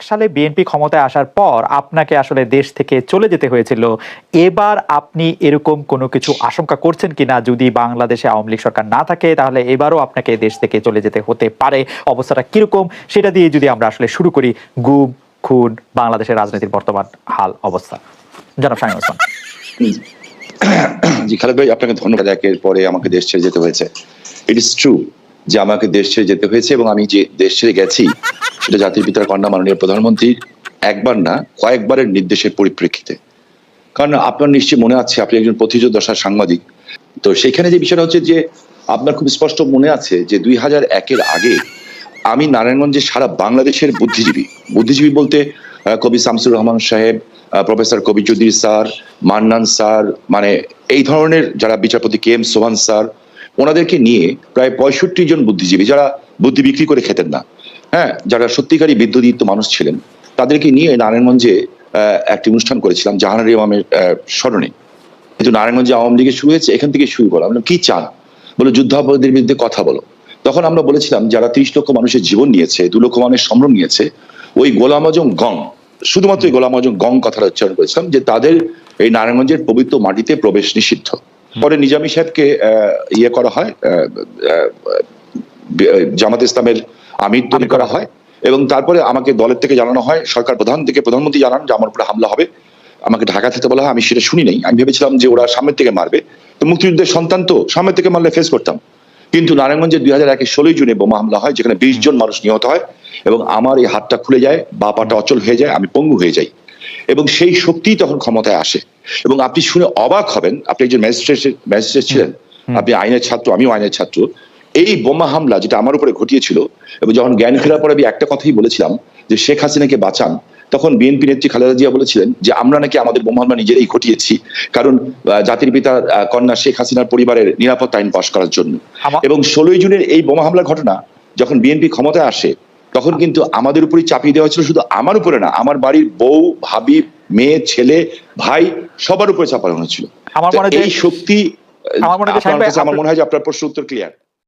সালে বিএনপি ক্ষমতায় আসার পর আপনাকে আসলে দেশ থেকে চলে যেতে হয়েছিল। এবার আপনি এরকম কোনো কিছু আশঙ্কা করছেন কিনা, যদি বাংলাদেশে আওয়ামী লীগ সরকার না থাকে তাহলে এবারও আপনাকে দেশ থেকে চলে যেতে হতে পারে? অবস্থাটা কিরকম সেটা দিয়ে যদি আমরা আসলে শুরু করি। গুম, খুন, বাংলাদেশের রাজনীতির বর্তমান হাল অবস্থা, জনাব শামীম ওসমান। জি খালেদ ভাই, আপনাকে ধন্যবাদ। একের পরে আমাকে দেশ ছেড়ে যেতে হয়েছে। ইট ইজ ট্রু যে আমাকে দেশ ছেড়ে যেতে হয়েছে, এবং আমি যে দেশ ছেড়ে গেছি সেটা জাতির পিতার কন্যা মাননীয় প্রধানমন্ত্রীর একবার না কয়েকবারের নির্দেশের পরিপ্রেক্ষিতে। কারণ আপনার নিশ্চয়ই মনে আছে, আপনি একজন প্রতিযোগিতার সাংবাদিক, তো সেখানে যে বিষয়টা হচ্ছে যে আপনার খুব স্পষ্ট মনে আছে যে 2001-এর আগে আমি নারায়ণগঞ্জে সারা বাংলাদেশের বুদ্ধিজীবী বলতে কবি শামসুর রহমান সাহেব, প্রফেসর কবিচৌধুরী স্যার, মান্নান স্যার, মানে এই ধরনের যারা বিচারপতি কে এম সোহান স্যার, ওনাদেরকে নিয়ে প্রায় 65 জন বুদ্ধিজীবী যারা বুদ্ধি বিক্রি করে খেতেন না, হ্যাঁ, যারা সত্যিকারই বিদ্যুদীপ্ত মানুষ ছিলেন, তাদেরকে নিয়ে নারায়ণগঞ্জে একটি অনুষ্ঠান করেছিলাম জাহানারা ইমামের স্মরণে। কিন্তু নারায়ণগঞ্জে আওয়ামী লীগের শুরু হয়েছে, এখান থেকে শুরু করলাম। কি চান? বলে যুদ্ধাপরাধীর বিরুদ্ধে কথা বলো। তখন আমরা বলেছিলাম যারা 30 লক্ষ মানুষের জীবন নিয়েছে, 2 লক্ষ মানুষের সম্ভ্রম নিয়েছে, ওই গোলাম আজম গং, শুধুমাত্র ওই গোলাম আজম গং কথাটা উচ্চারণ করেছিলাম যে তাদের এই নারায়ণগঞ্জের পবিত্র মাটিতে প্রবেশ নিষিদ্ধ। পরে নিজামী সাহেবকে ইয়ে করা হয়, জামাত ইসলামের আমির তৈরি করা হয়, এবং তারপরে আমাকে দলের থেকে জানানো হয়, সরকার প্রধান থেকে প্রধানমন্ত্রী জানান যে আমার উপরে হামলা হবে। আমাকে ঢাকা থেকে বলা হয়, আমি সেটা শুনি নাই। আমি ভেবেছিলাম যে ওরা সামনের থেকে মারবে, তো মুক্তিযুদ্ধের সন্তান তো সামনের থেকে মারলে ফেস করতাম। কিন্তু নারায়ণগঞ্জে 2001-এর 16 জুনে বোমা হামলা হয়, যেখানে 20 জন মানুষ নিহত হয়, এবং আমার এই হাতটা খুলে যায়, বা পাটা অচল হয়ে যায়, আমি পঙ্গু হয়ে যাই। এবং সেই শক্তি তখন ক্ষমতায় আসে। এবং আপনি শুনে অবাক হবেন, আপনি একজন ম্যাজিস্ট্রেট ছিলেন, আপনি আইনের ছাত্র, আমিও আইনের ছাত্র। এই বোমা হামলা যেটা আমার উপরে ঘটিয়েছিল, এবং যখন জ্ঞান ফেরার পরে আমি একটা কথাই বলেছিলাম যে শেখ হাসিনাকে বাঁচান, তখন বিএনপি নেত্রী খালেদা জিয়া বলেছিলেন যে আমরা নাকি আমাদের বোমা হামলা নিজেরাই ঘটিয়েছি, কারণ জাতির পিতা কন্যা শেখ হাসিনার পরিবারের নিরাপত্তা আইন পাশ করার জন্য। এবং 16 জুনের এই বোমা হামলার ঘটনা যখন বিএনপি ক্ষমতায় আসে, তখন কিন্তু আমাদের উপরই চাপিয়ে দেওয়া ছিল। শুধু আমার উপরে না, আমার বাড়ির বউ, ভাবি, মেয়ে, ছেলে, ভাই, সবার উপরে চাপানো হয়েছিল। এই শক্তি, আমার মনে হয় যে আপনার প্রশ্ন উত্তর ক্লিয়ার।